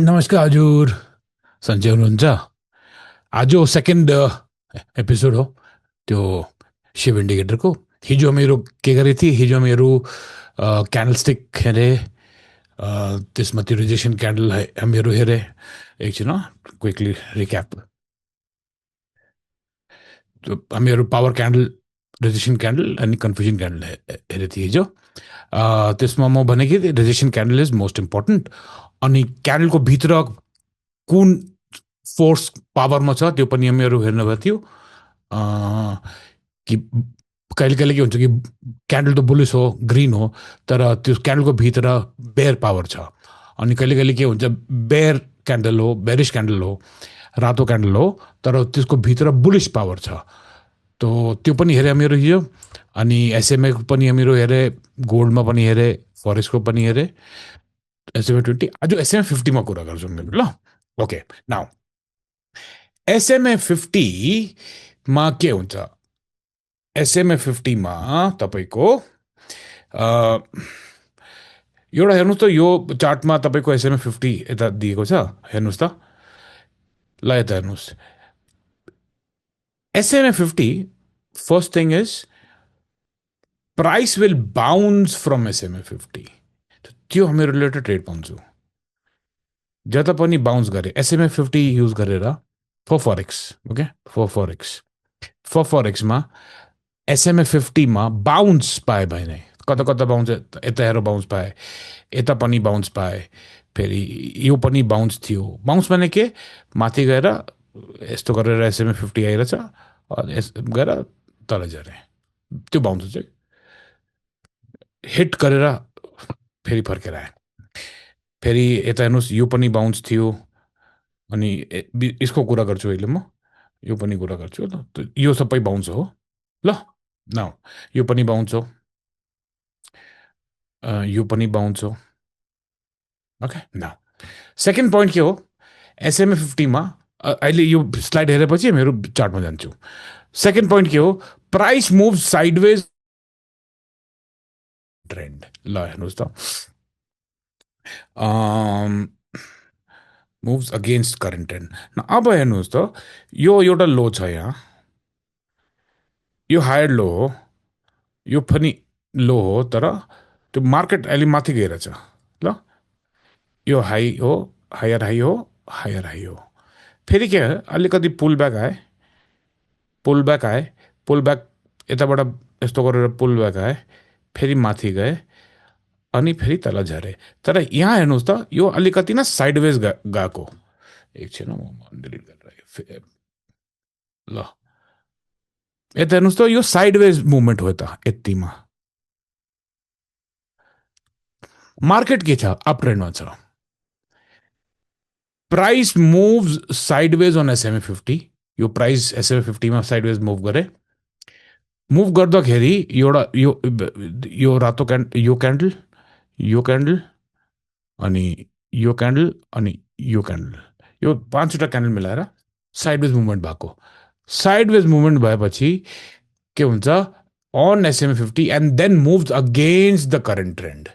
नमस्कार हजुर। सन्चै हुनुहुन्छ? आज सेकेन्ड एपिसोड हो त्यो शिव इन्डिकेटरको। हिजो मेरो के गरेको थिएँ, हिजो मेरो क्यान्डलस्टिक हेरेँ, त्यसमा त्यो रिजेक्सन क्यान्डल मेरो हेरेँ। एकछिन क्विकली रिक्याप। हामीहरू पावर क्यान्डल, रेजिस्ट्रेसन क्यान्डल अनि कन्फ्युजन क्यान्डल हेरेको थिएँ हिजो। त्यसमा म भने कि registration candle is most important. अनि क्यान्डलको भित्र कुन फोर्स पावरमा छ त्यो पनि हामीहरू हेर्नुभएको थियो। कि कहिले कहिले के हुन्छ कि क्यान्डल त बुलिस हो, ग्रिन हो, तर त्यो क्यान्डलको भित्र बेयर पावर छ। अनि कहिले कहिले के हुन्छ, बेयर क्यान्डल हो, बेरिस क्यान्डल हो, रातो क्यान्डल हो, तर त्यसको भित्र बुलिस पावर छ। त्यो पनि हेरेँ मेरो हिजो। अनि एसएमए पनि हामीहरू हेरेँ, गोल्डमा पनि हेरेँ, फरेस्टको पनि हेरेँ। एसएमए 20, आज एसएमए 50मा कुरा गर्छौँ मेरो। ल ओके, नाउ एसएमए 50मा के हुन्छ? एसएमए 50मा तपाईँको एउटा हेर्नुहोस् त, यो चार्टमा तपाईँको एसएमए 50 यता दिएको छ, हेर्नुहोस् त। ल यता हेर्नुहोस्, SMA 50 first thing is price will bounce from SMA 50। त्यो हामीहरू रिलेटेड ट्रेड पाउँछौँ। जता पनि बााउन्स गरे एसएमए 50 युज गरेर फरेक्स। ओके, फरेक्समा एसएमए 50मा बााउन्स पाए भने कता कता बााउन्स, यता हेर बााउन्स पाए, यता पनि बााउन्स पाए, फेरि यो पनि बााउन्स थियो। बााउन्स भने के, माथि गएर यस्तो गरेर एसएमए 50 आइरहेछ, गएर तल झरे, त्यो बााउन्स चाहिँ हिट गरेर फेरि फर्केर आए। फेरि यता हेर्नुहोस्, यो पनि बााउन्स थियो। अनि यसको कुरा गर्छु अहिले म, यो पनि कुरा गर्छु ल। यो सबै बााउन्स हो। ल न, यो पनि बााउन्स हो, यो पनि बााउन्स हो। ओके, न सेकेन्ड पोइन्ट के हो, एसएमए 50मा अहिले यो स्लाइड हेरेपछि मेरो चार्टमा जान्छु। सेकेन्ड पोइन्ट के हो, प्राइस मुभ साइडवेज ट्रेन्ड। ल हेर्नुहोस् त, मुभ्स अगेन्स्ट करेन्ट ट्रेन्ड। अब हेर्नुहोस् त, यो एउटा लो छ यहाँ, यो हायर लो हो, यो पनि लो हो, तर त्यो मार्केट अहिले माथि गएर छ। ल यो हाई हो, हायर हाई हो, हायर हाई हो। फेरि के अलिकति पुल ब्याक आए, पुल ब्याक आए, पुल ब्याक यताबाट यस्तो गरेर पुल ब्याक आए, फेरि माथि गए, अनि फेरि तल झरे। तर यहाँ हेर्नुहोस् त, यो अलिकति न साइडवेज गएको। एकछिन म डिलिट गरेर, ल यता हेर्नुहोस् त, यो साइडवेज मुभमेन्ट हो त यतिमा। मार्केट के छ, अप ट्रेन्डमा छ। Price moves sideways on SMA 50। यो प्राइस एसएमए 50मा साइडवेज मुभ गरे। मुभ गर्दाखेरि एउटा यो रातो यो क्यान्डल, यो क्यान्डल, अनि यो क्यान्डल, अनि यो क्यान्डल, यो पाँचवटा क्यान्डल मिलाएर साइडवेज मुभमेन्ट भएको। साइडवेज मुभमेन्ट भएपछि के हुन्छ, on SMA 50 and then moves against the current trend.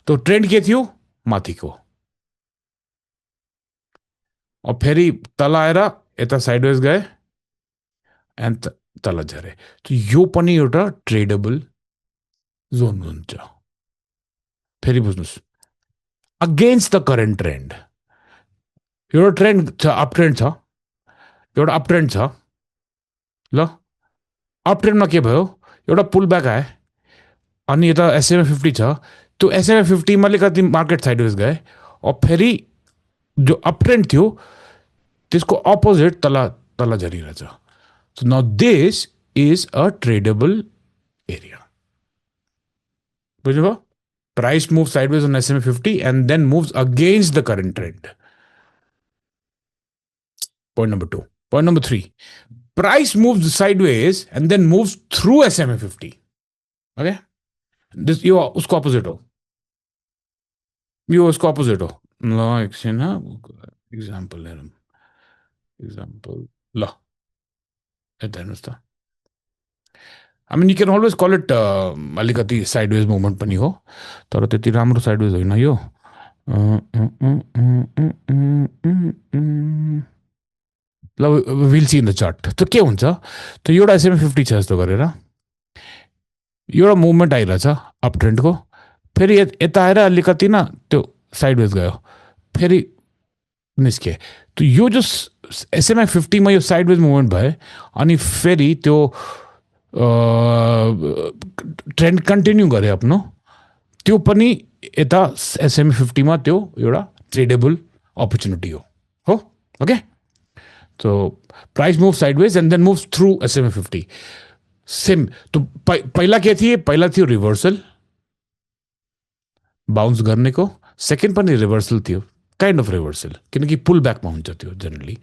तो ट्रेन्ड के थियो, माथिको। और फेरि तल आएर यता साइडवेज गए एन्ड तल झरे। यो पनि एउटा ट्रेडेबल जोन हुन्छ। फेरि बुझ्नुहोस्, अगेन्स्ट द करेन्ट ट्रेन्ड। एउटा ट्रेन्ड छ, अप ट्रेन्ड छ, एउटा अप ट्रेन्ड छ। ल अप ट्रेन्डमा के भयो, एउटा पुल ब्याक आए, अनि यता एसएमए 50 छ, त्यो एसएमए 50मा अलिकति मार्केट साइडवेज गए, और फेरि जो अप ट्रेन्ड थियो त्यसको अपोजिट तल तल झरिरहेछ। So now this is a tradable area. बुझ्नुभयो? Price moves sideways on SMA 50 and then moves against the current trend. Point number 2. Point number 3. Price moves sideways and then moves through SMA 50. Okay? This यो उसको opposite हो, यो उसको opposite हो। ल एकछिन example हेरौँ, इक्जाम्पल। ल यता हेर्नुहोस् त, I mean you can always call it अलिकति साइडवेज मुभमेन्ट पनि हो, तर त्यति राम्रो साइडवेज होइन यो। ल will see in the chart त के हुन्छ त एउटा एसएमए 50 छ जस्तो गरेर एउटा मुभमेन्ट आइरहेछ अप ट्रेन्डको फेरि यता आएर अलिकति न त्यो साइडवेज गयो फेरि निस्के त यो जो एसएमआई 50मा यो साइडवेज मुभमेन्ट भए अनि फेरि त्यो ट्रेन्ड कन्टिन्यू गरे आफ्नो त्यो पनि यता एसएमए 50मा त्यो एउटा ट्रेडेबल अपर्च्युनिटी हो okay so price move sideways and then move through SMA 50 same तो पहिला के थिए पहिला थियो रिभर्सल बाउन्स गर्नेको सेकेन्ड पनि रिभर्सल थियो काइन्ड अफ रिभर्सल किनकि पुल ब्याकमा हुन्छ त्यो जेनरली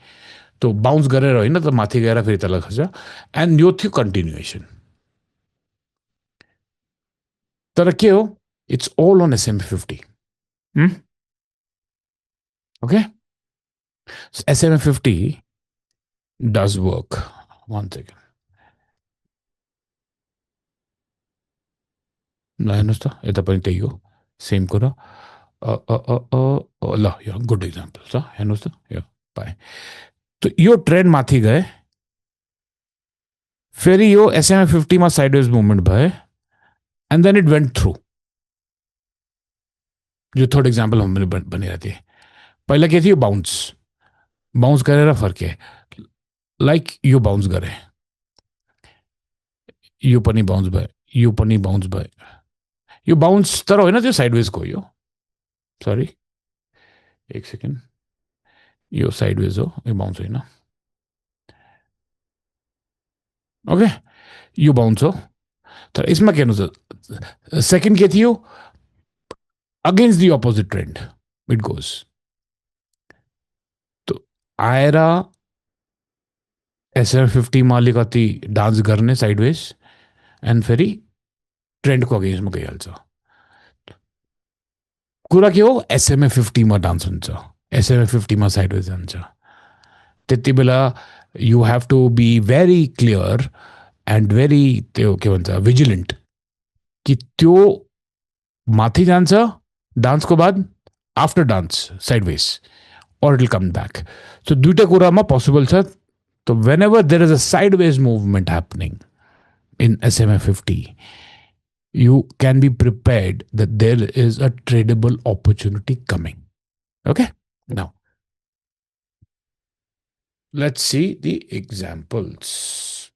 तो बाउन्स गरेर होइन त माथि गएर फेरि तल खस्छ एन्ड यो थियो कन्टिन्युएसन तर के हो it's all on SMA 50 okay so SMA 50 does work one second ल हेर्नुहोस् त यता पनि त्यही हो सेम कुरा ल यो गुड इक्जाम्पल छ हेर्नुहोस् त यो पाएँ त यो ट्रेन्ड माथि गए फेरि यो SMA 50मा साइडवेज मुभमेन्ट भए and then it went through जो थर्ड इक्जाम्पल मैले भनिरहेको थिएँ पहिला के थियो बाउन्स गरेर फर्के लाइक यो बाउन्स गरे यो पनि बाउन्स भयो यो पनि बाउन्स भयो यो बाउन्स तर होइन त्यो साइडवेजको यो सरी एक सेकेन्ड यो साइडवेज हो यो बाउन्स होइन ओके यो बाउन्स हो तर यसमा के हेर्नु सेकेन्ड के थियो against the opposite trend it goes तो आएर SMA 50मा अलिकति डान्स गर्ने साइडवेज एन्ड फेरि ट्रेन्डको अगेन्स्टमा गइहाल्छ कुरा के हो SMA 50मा डान्स हुन्छ SMA 50मा साइडवेज जान्छ त्यति बेला you have to be very clear and very त्यो के भन्छ भिजिलेन्ट कि त्यो माथि जान्छ डान्सको बाद after dance sideways or it will come back. So दुईटा कुरामा possible छ तो whenever there is a sideways movement happening in SMA 50 you can be prepared that there is a tradable opportunity coming. Okay, now let's see the examples.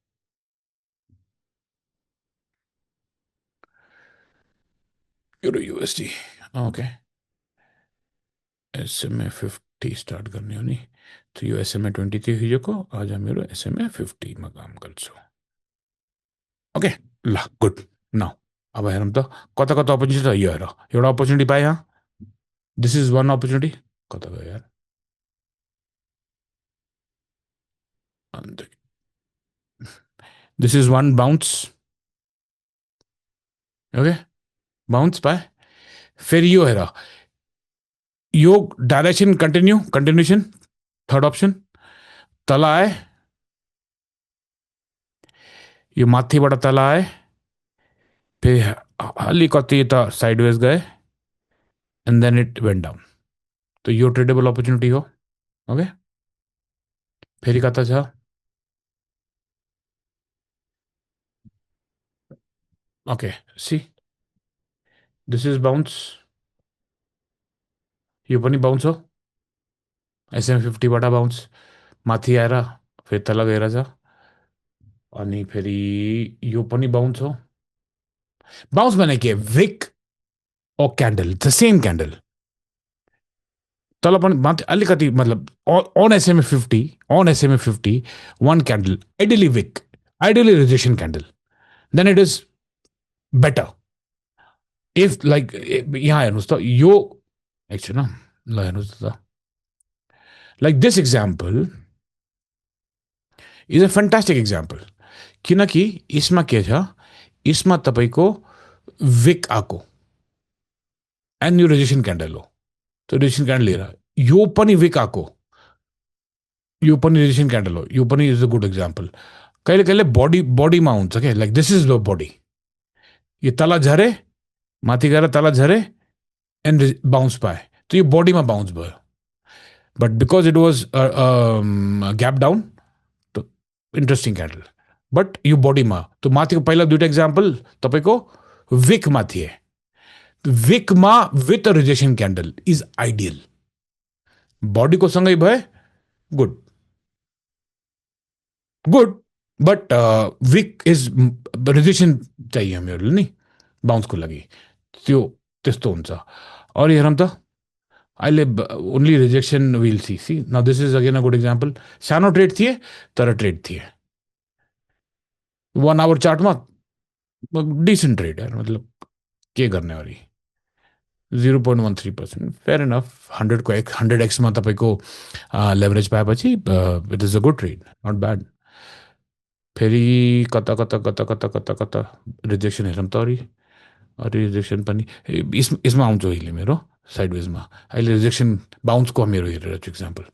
Euro USD. Okay, SMA 50 start करने हो नि तो यो SMA 23 हिजोको आज मेरो SMA 50 मा काम गर्छु ओके ल गुड नाउ अब हेरौँ त कता कता अपर्च्युनिटी छ यो हेर एउटा अपर्च्युनिटी पाए यहाँ दिस इज वन अपर्च्युनिटी कता गयो यार this is one bounce okay bounce पाए फेरि यो हेर यो डाइरेक्सन कन्टिन्युएसन थर्ड अप्सन तल आए यो माथिबाट तल आए फेरि अलिकति त साइडवेज गए and then it went down तो यो ट्रेडेबल अपर्च्युनिटी हो ओके फेरि कता छ okay see this is bounce यो पनि बाउन्स हो SMA 50 बाट बाउन्स माथि आएर फेरि तल गएर छ अनि फेरि यो पनि बाउन्स हो बाउन्स भने के विक ओ क्यान्डल द सेम क्यान्डल तल पनि माथि अलिकति मतलब on SMA 50 one candle ideally wick ideally rejection candle then it is better if like यहाँ हेर्नुहोस् त यो एकछिन ल हेर्नुहोस् त like this example is a fantastic example किनकि यसमा के छ यसमा तपाईको विक आको एन्ड यो रेजिस्टेन्स क्यान्डल हो त्यो रेजिस्टेन्स क्यान्डल लिएर यो पनि विक आको यो पनि रेजिस्टेन्स क्यान्डल हो यो पनि इज अ गुड एक्जाम्पल कहिले कहिले बडीमा हुन्छ क्या like this is the body यो तल झरे माथि गएर तल झरे एन्ड बाउन्स पाए त यो बडीमा बााउन्स भयो, but because it was gap down, त इन्ट्रेस्टिङ क्यान्डल। बट यो बडीमा त्यो माथिको पहिला दुईवटा इक्जाम्पल तपाईँको विकमा थिए। विकमा with a rejection candle is ideal. बडीको सँगै भए good good, but wick is rejection चाहियो हामीहरूले नि बााउन्सको लागि, त्यो त्यस्तो हुन्छ। अरू हेरौँ त, अहिले only rejection will see see न, this is again a good example. सानो ट्रेड थिए तर ट्रेड थिए, 1 आवर चार्टमा डिसेन्ट ट्रेड यार, मतलब के गर्ने अरे। 0.13%, फेयर इनफ। 100x100xमा तपाईँको लेभरेज पाएपछि it is a good trade, not bad. फेरि कता कता कता कता कता कता रिजेक्सन हेरौँ त, अरू रिजेक्सन पनि यसमा आउँछ अहिले मेरो साइडवेजमा। अहिले रिजेक्सन बााउन्सको मेरो हेरेर छु example.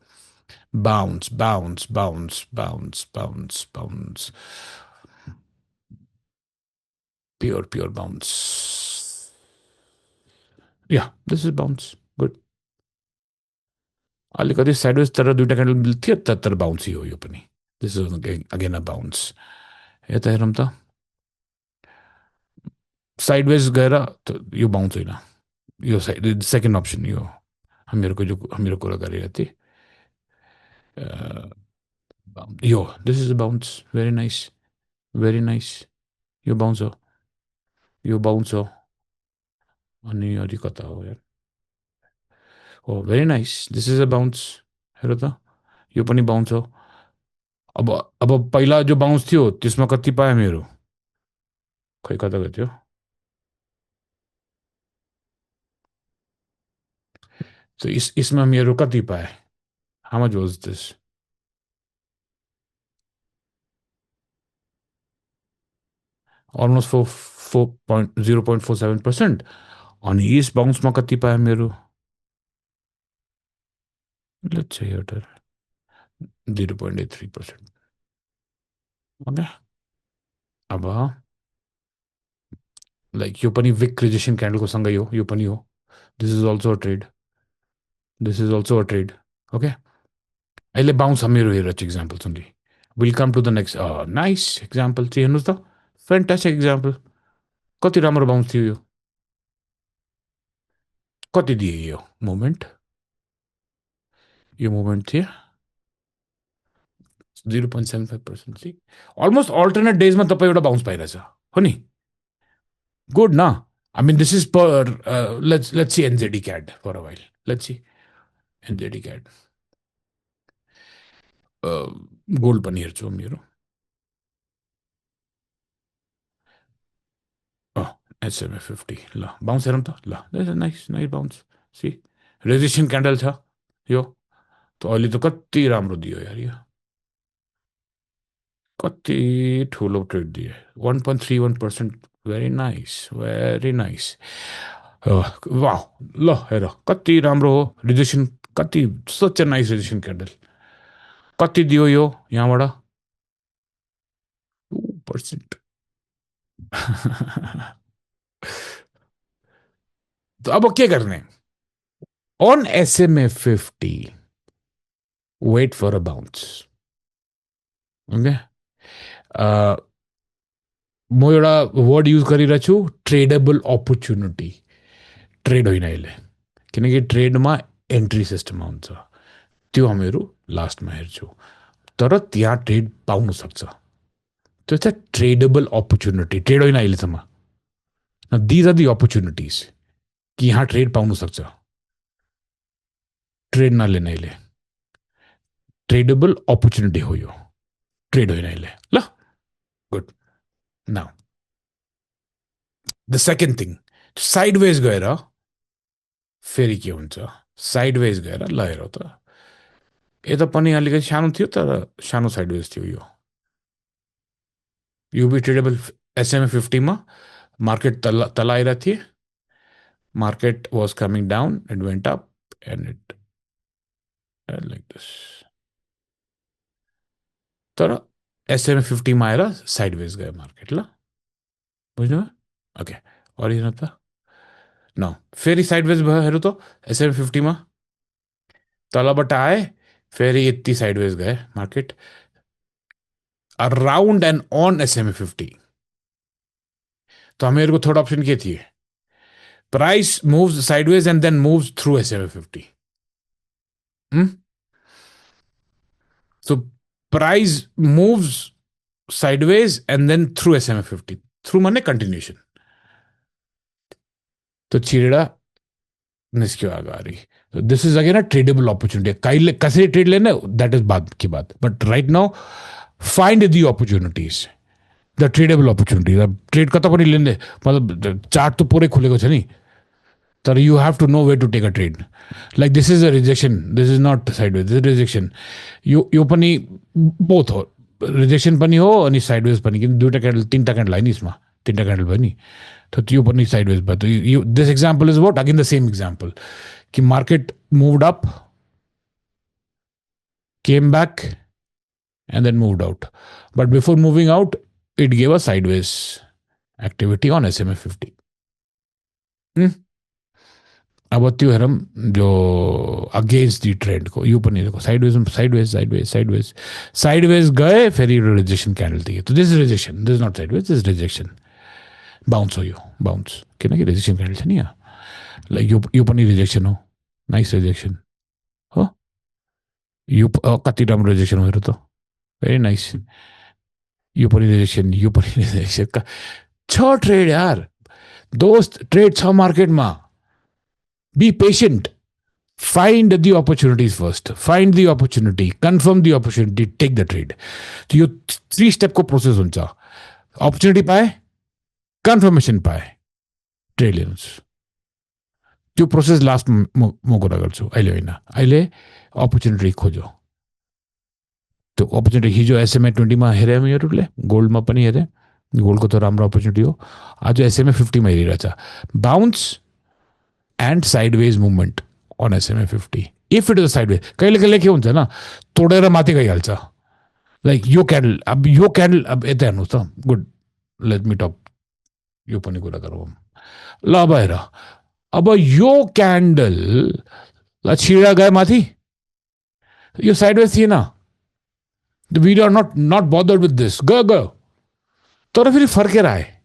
Bounce bounce bounce bounce bounce bounce, pure pure bounce, yeah this is bounce, good. अलिकति साइडवेज तर दुईवटा क्यान्डल थियो तर बााउन्सै हो यो पनि। This is again a bounce. यता हेरौँ त, साइडवेज गएर यो बााउन्स होइन, यो साइड सेकेन्ड अप्सन यो हामीहरूको जो हामीहरू कुरा गरिरहेको थिएँ, यो this is bounce, very nice very nice. यो बााउन्स हो, यो बााउन्स हो। अनि अरू कता हो यार, हो very nice, this is a bounce. हेर त, यो पनि बााउन्स हो। अब पहिला जो बााउन्स थियो त्यसमा कति पाएँ मेरो, खै कता गयो त्यो, तो इसमें मेरो कति पाए, how much was this, almost 0.47%। अनि यस बााउन्समा कति पाएँ मेरो, लेट्स से एउटा 0.83%। ओके, अब लाइक यो पनि विक रिजेक्सन क्यान्डलको सँगै हो, यो पनि हो। This is also a trade, this is also a trade. Okay, अहिले बााउन्स मेरो हेरेर चाहिँ example only. Will come to the next nice example चाहिँ हेर्नुहोस् त, फ्यान्टास्टिक इक्जाम्पल। कति राम्रो बााउन्स थियो यो, कति दिए यो मोमेन्ट, यो मोमेन्ट थियो 0.75% चाहिँ अलमोस्ट अल्टरनेट डेजमा तपाईँ एउटा बााउन्स पाइरहेछ हो नि, गुड न। I mean this is pair let's see NZD CAD for a while, let's see NZD CAD. Gold पनि हेर्छु मेरो, SMA50 ल बााउन्स हेरौँ त, ल nice nice bounce. See resistant candle छ यो, त अहिले त कति राम्रो दियो यार यो, कति ठुलो ट्रेड दिए, 1.31%, भेरी नाइस भेरी नाइस। वाह, ल हेर कति राम्रो हो रिजेक्सन, कति such a nice rejection candle. कति दियो यो यहाँबाट, 2%। अब के गर्ने, on SMA50 wait for a bounce। Okay, म एउटा वर्ड युज गरिरहेको छु, ट्रेडेबल अपर्च्युनिटी। ट्रेड होइन अहिले, किनकि ट्रेडमा एन्ट्री सिस्टम हुन्छ, त्यो हामीहरू लास्टमा हेर्छौँ, तर त्यहाँ ट्रेड पाउन सक्छ। त्यो चाहिँ ट्रेडेबल अपर्च्युनिटी, ट्रेड होइन अहिलेसम्म। दिज आर दि अपर्च्युनिटिज कि यहाँ ट्रेड पाउन सक्छ, ट्रेड नलिने अहिले, ट्रेडेबल अपर्च्युनिटी हो यो, ट्रेड होइन अहिले। ल good, now the second thing, sideways गएर फेरि के हुन्छ, साइडवेज गएर ल हेर त, यता पनि अलिकति सानो थियो तर सानो साइडवेज थियो यो, यो बी ट्रेडेबल। SMA50मा मार्केट तल आइरहेको थिए, market was coming down, it went up and it like this, तर SMA50मा आएर साइडवेज गयो मार्केट। ल बुझ्नुभयो, ओके। अरू हेर्नु त, न फेरि साइडवेज भयो हेर्नु त SMA50 मा तलबाट आए फेरि यति साइडवेज गए market around and on SMA50 तो हामीहरूको थर्ड अप्सन के थिए price moves sideways and then moves through SMA50 so price moves sideways and then through SMA50 through माने continuation तो चिरड़ा निस्क्यो अगाडि this is again a tradable opportunity कहिले कसरी ट्रेड लेने दैट इज बाद की बात but right now find the opportunities the tradable opportunity trade कता पनि लेने मतलब चार्ट तो पूरै खुलेको छ नि तर you have to know where to take a trade like this is a rejection this is not sideways this is rejection यो पनि both हो रिजेक्सन पनि हो अनि साइडवेज पनि किन दुईटा क्यान्डल तीनटा क्यान्डल होइन यसमा तीनटा क्यान्डल भयो नि तो यो पनि साइडवेज भयो तो यो this example is what again the same example कि market moved up came back and then moved out but before moving out it gave a sideways activity on SMA50 अब त्यो हेरौँ जो अगेन्स्ट दी ट्रेन्ड को यो पनि हेरेको sideways sideways sideways sideways sideways गए फेरि रिजेक्सन क्यान्डल दिए तो this is rejection this is not sideways this rejection bounce हो यो बााउन्स किनकि रिजेक्सन क्यान्डल छ नि यहाँ लाइक यो पनि रिजेक्सन हो नाइस रिजेक्सन हो यो कति राम्रो रिजेक्सन हो हेर त भेरी नाइस यो पनि रिजेक्सन यो पनि रिजेक्सन छ ट्रेड यार दोस्त ट्रेड छ मार्केटमा be patient find the opportunities first find the opportunity confirm the opportunity take the trade so यो 3 step को process हुन्छ opportunity पाए confirmation पाए trade लिनुहोस् त्यो प्रोसेस लास्ट म कुरा गर्छु अहिले होइन अहिले अपर्च्युनिटी खोजो त्यो अपर्च्युनिटी हिजो SMA20 मा हेरे हामीहरूले गोल्डमा पनि हेरे गोल्डको त राम्रो अपर्च्युनिटी हो आज SMA50 मा हेरिरहेछ bounce and sideways movement on SMA50 if it is a sideways कहिले कहिले के हुन्छ न तोडेर माथि गइहाल्छ लाइक यो क्यान्डल अब यता हेर्नुहोस् त गुड लेट मी टक यो पनि कुरा गरौँ ल अब हेर अब यो क्यान्डल ल छिरा गए माथि यो साइडवेज थिएन we are not bothered with this गयो तर फेरि फर्केर आए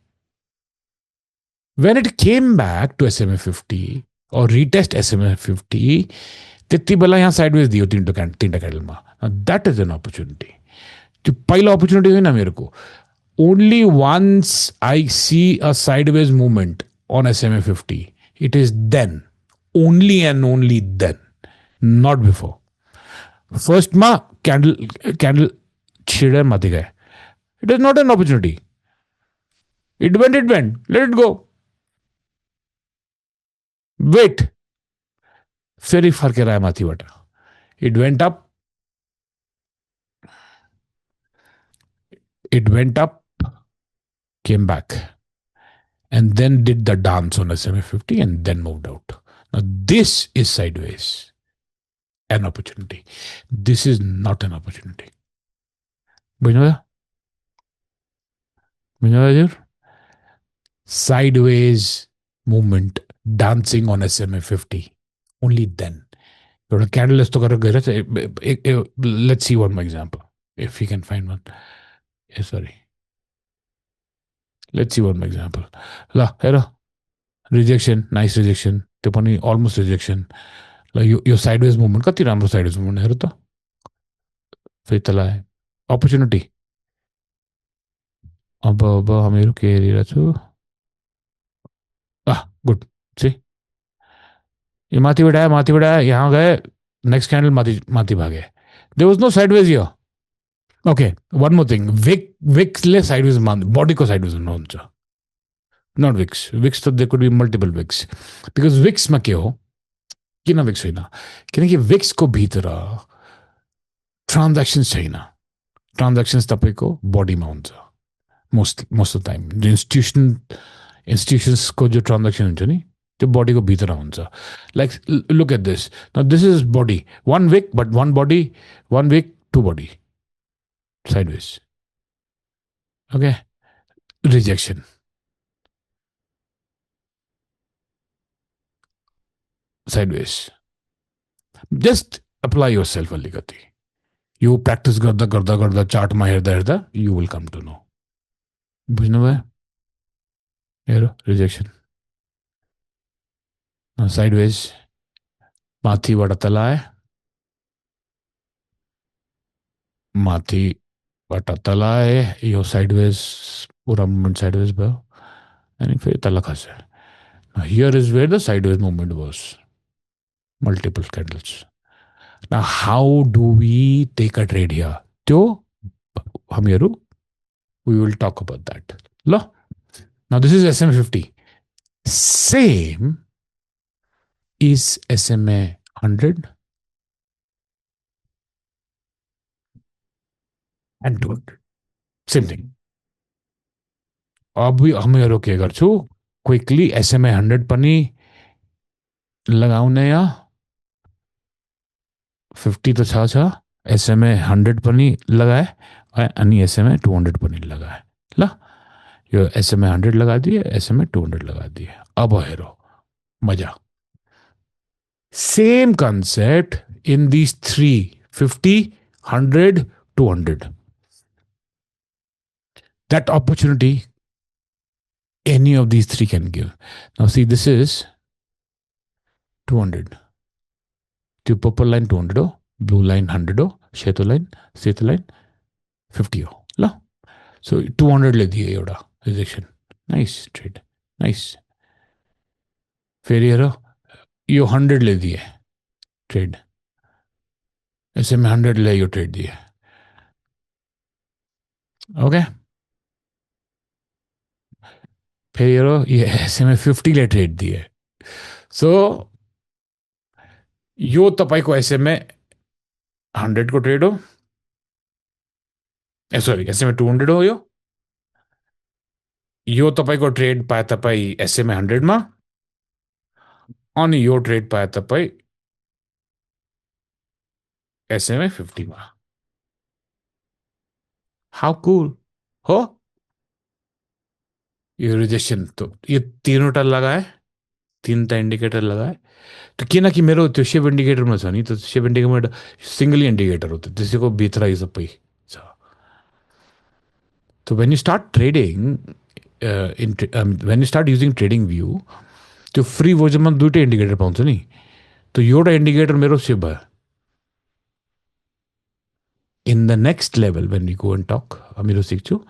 when it came back to SMA50 or retest SMA50 त्यति बेला यहाँ साइडवेज दियो तीनटा क्यान्डलमा दैट इज एन अपॉर्चुनिटी त्यो पहिलो अपॉर्चुनिटी होइन मेरोको only once I see a sideways movement on SMA50 it is then only and only then not before first मा candle छिडेर माथि गए it is not an opportunity it went let it go wait फेरि फर्केर आयो माथिबाट it went up came back and then did the dance on SMA50 and then moved out now this is sideways an opportunity this is not an opportunity बुझ्नु sideways movement dancing on SMA50 only then एउटा candle यस्तो गरेर गइरहेछ let's see one example if you can find one sorry let's see one example ल हेर rejection nice rejection त्यो पनि almost rejection ल यो साइडवेज मुभमेन्ट कति राम्रो साइडवेज मुभमेन्ट हेर त फेरि तल आयो अपर्च्युनिटी अब हामीहरू के हेरिरहेको छु गुड सी यो माथिबाट आयो यहाँ गए नेक्स्ट क्यान्डल माथि भागे there was no sideways here okay one more thing विक्सले साइडवेज बडीको साइडवेज हुनुहुन्छ नट विक्स त they could be multiple wicks because विक्समा के हो किन विक्स होइन किनकि विक्सको भित्र ट्रान्ज्याक्सन्स छैन ट्रान्ज्याक्सन्स तपाईँको बडीमा हुन्छ मोस्ट अफ टाइम जो इन्स्टिट्युसन्सको जो ट्रान्ज्याक्सन हुन्छ नि त्यो बडीको भित्र हुन्छ like look at this is body one wick but one body one wick two body sideways okay rejection sideways. Just apply yourself अली गति. यू प्रैक्टिस गर्दा गर्दा गर्दा चार्टमा हेर्दा हेर्दा you will come to know. बुझ्नुभयो? हेर रिजेक्सन साइडवेज माथिबाट तल आए, माथिबाट तल आए, यो साइडवेज पूरा मुभमेंट साइडवेज भयो अनि फेरि तल खस्यो. Here is where the sideways movement was, multiple candles. Now, how do we take a trade here? त्यो हामीहरू we will talk about that. ल, now this is SMA 50. Same is SMA 100 and 200. Same thing. अब हामीहरू के गर्छु, quickly SMA 100 पनि लगाउने या 50 त छ, SMA 100 पनि लगाए अनि SMA 200 पनि लगाए. ल, यो SMA 100 लगा दिए, SMA 200 लगा दिए. अब हेरो मजा. Same concept in these three, 50, 100, 200. That opportunity any of these three can give. Now see, this is 200. The purple line 200 हो, blue line 100 हो, सेतो line 50 हो. ल, so 200 ले दिए एउटा रिजेक्सन. Nice trade, nice. फेरि हेर, यो 100 ले दिए ट्रेड, SMA 100 ले यो ट्रेड दिए. ओके, फेरि हेर, ये SMA 50 ले ट्रेड दिए. सो यो तपाईको SMA 100 को ट्रेड हो, सरी SMA 200 हो. यो तपाईको ट्रेड पाए तपाई SMA 100 मा, अनि यो ट्रेड पाए तपाई SMA 50 मा. हाउ कुल हो. यो रिजेक्सन त यो तीनवटा लगाए, तीनटा इन्डिकेटर लगाए. त किनकि मेरो त्यो सेप इन्डिकेटरमा छ नि, त सेप इन्डिकेटरमा सिंगल इन्डिकेटर हो, त त्यसैको भित्र यो सबै छ. So when you start trading, when you start using trading view, त्यो फ्री भर्जनमा दुईटै इन्डिकेटर पाउँछ नि, त एउटा इन्डिकेटर मेरो सेभ भयो. In the next level when we go and talk, मेरो सिक्छु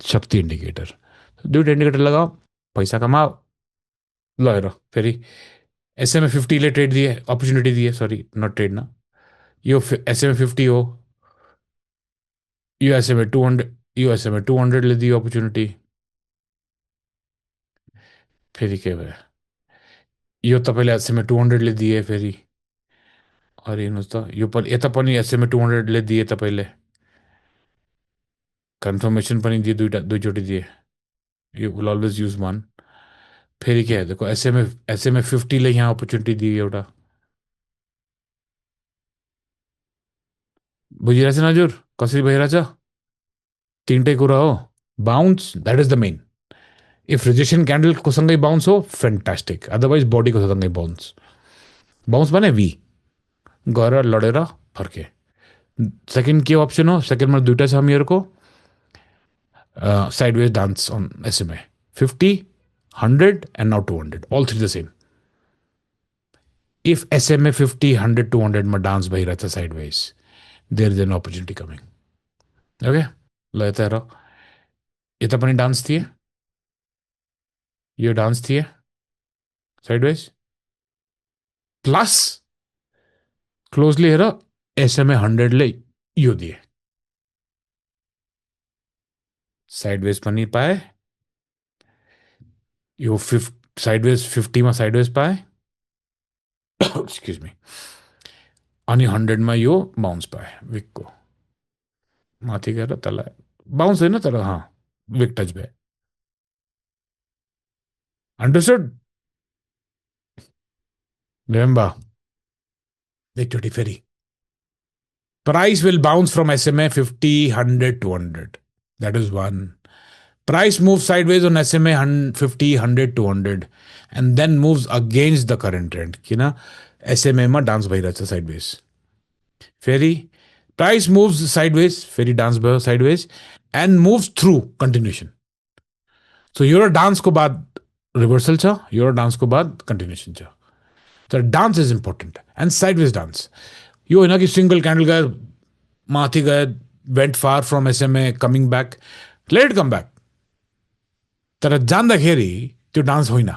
शक्ति इन्डिकेटर. दुईवटा इन्डिकेटर लगाओ, पैसा कमाओ. ल हेर, फेरि SMA 50 ले ट्रेड दिए, अपर्च्युनिटी दिए, सरी नट ट्रेड न, यो SMA 50 हो, यो SMA 200, यो SMA 200 ले दियो अपर्च्युनिटी. फेरि के भयो, यो तपाईँले SMA 200 ले दिए. फेरि अरे हेर्नुहोस् त, यो पनि यता पनि SMA 200 ले दिए, तपाईँले कन्फर्मेसन पनि दिए, दुईचोटि दिए. You will always use one. फेरि के हेरेको, SMA 50 ले यहाँ अपर्च्युनिटी दिए एउटा. बुझिरहेछ न हजुर कसरी भइरहेछ? तिनटै कुरा हो. Bounce, that is the main. If rejection क्यान्डलको सँगै बााउन्स हो, फ्यान्टास्टिक. अदरवाइज बडीको सँगै बााउन्स. बााउन्स भने वी गएर लडेर फर्के. सेकेन्ड के अप्सन हो? सेकेन्डमा दुइटा छ हामीहरूको, sideways dance on SMA 50, 100 and now 200, all three the same. If SMA 50, 100, 200 मा डान्स भइरहेछ sideways, there is an opportunity coming. Okay, ल यता हेर, यता पनि डान्स थिए, यो डान्स थिए sideways, प्लस क्लोजली हेर SMA 100 ले यो दिए, साइडवेज पनि पाए, यो साइडवेज 50 मा साइडवेज पाए, एक्सक्यूज मी, अनि 100 मा यो बाउन्स पाए विकको. माथि गएर तल बाउन्स होइन तर विक टच भयो. अन्डरस्टुड? रिमेम्बर, एकचोटि फेरि, price will bounce from SMA 50, 100, 200. That is one. Price moves sideways on SMA 50, 100, 200 and then moves against the current trend. किन SMA मा डान्स भइरहेछ sideways. फेरि price moves sideways, फेरि डान्स भयो sideways and moves through continuation. So एउटा डान्सको बाद reversal छ, एउटा डान्सको बाद कन्टिन्युसन छ. तर dance is important and sideways dance. यो होइन कि सिङ्गल क्यान्डल गयो माथि गयो went far from SMA coming back, let it come back. तर जान्दाखेरि त्यो डान्स होइन.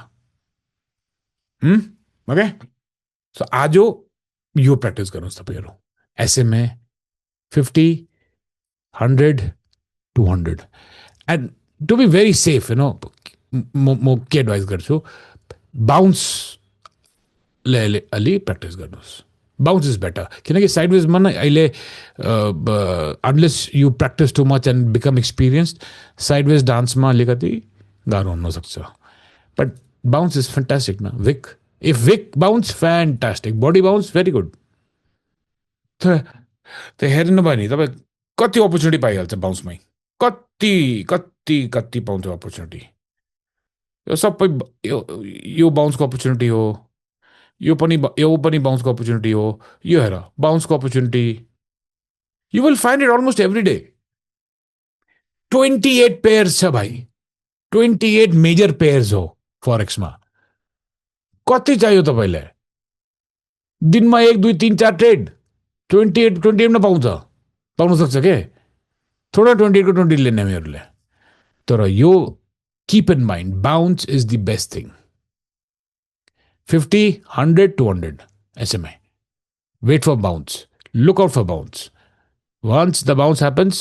ओके, सो आज यो प्र्याक्टिस गर्नुहोस् तपाईँहरू. SMA 50, 100, 200 and to be very safe म के एडभाइस गर्छु, बााउन्स अलि प्र्याक्टिस गर्नुहोस्. बााउन्स इज बेटर, किनकि साइडवेजमा नै अहिले unless you practice too much and become experienced, sideways डान्समा अलिकति गाह्रो हुनसक्छ. बट बााउन्स इज फ्यान्टास्टिक न. Wick, if wick bounce fantastic, body bounce very good. त हेर्नु भयो नि तपाईँ कति अपर्च्युनिटी पाइहाल्छ बााउन्समै, कति कति कति पाउँछ अपर्च्युनिटी. यो सबै यो बााउन्सको अपर्च्युनिटी हो, यो पनि बााउन्सको अपर्च्युनिटी हो. यो हेर बााउन्सको opportunity, you will find it almost every day. 28 pairs छ भाइ, 28 मेजर पेयर्स हो फरेक्समा. कति चाहियो तपाईँलाई? दिनमा 1, 2, 3, 4 ट्रेड 28 मा पाउन सक्छ के? थोडा 28 को 20 लेने हामीहरूले. तर यो keep in mind, bounce is the best thing. 50, 100, 200 SMA. Wait for bounce. Look out for bounce. Once the bounce happens,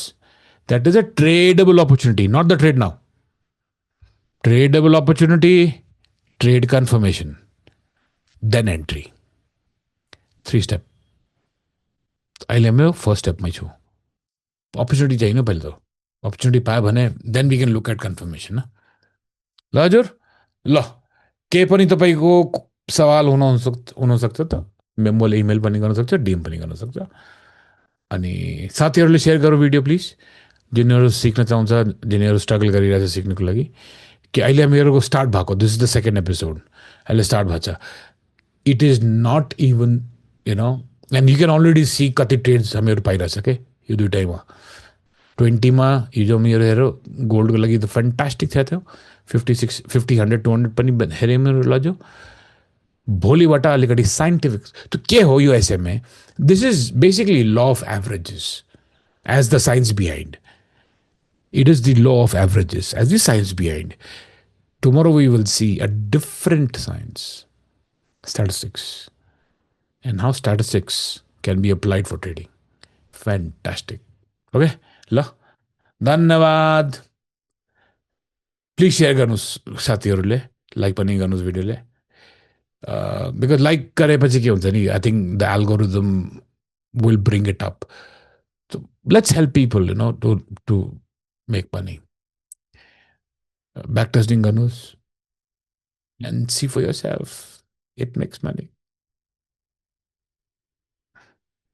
that is a tradable opportunity, not the trade now. Tradable opportunity, trade confirmation, then entry. 3 step. अहिले म first स्टेपमै छु. Opportunity चाहिएन पहिले त. Opportunity पायो भने then we can look at confirmation. ल हजुर, ल केही पनि तपाईँको सवाल हुनसक्छ त मैले इमेल पनि गर्न सक्छ, डिएम पनि गर्न सक्छ. अनि साथीहरूले सेयर गरौँ भिडियो प्लिज. जिनीहरू सिक्न चाहन्छ, जिनीहरू स्ट्रगल गरिरहेछ सिक्नुको लागि, कि अहिले हामीहरूको स्टार्ट भएको, this is the second episode, अहिले स्टार्ट भएको छ. It is not even and you can already see कति ट्रेड्स हामीहरू पाइरहेछ के यो दुइटैमा. 20मा हिजो मेरो हेर गोल्डको लागि त फ्यान्टास्टिक थियो. 56, 50, 100, 200 पनि हेरेँ मेरो लजो. भोलिबाट अलिकति साइन्टिफिक त के हो यो SMA. This is basically law of averages as the science behind. It is the law of averages as the science behind. Tomorrow we will see a different science, statistics, and how statistics can be applied for trading. Fantastic. Okay, ल धन्यवाद. Please share गर्नुहोस् साथीहरूले, like पनि गर्नुहोस् भिडियोले. Because like गरेपछि के हुन्छ नि, I think the algorithm will bring it up. Let's help people to make money. Back testing गर्नुहोस् and see for yourself. It makes money.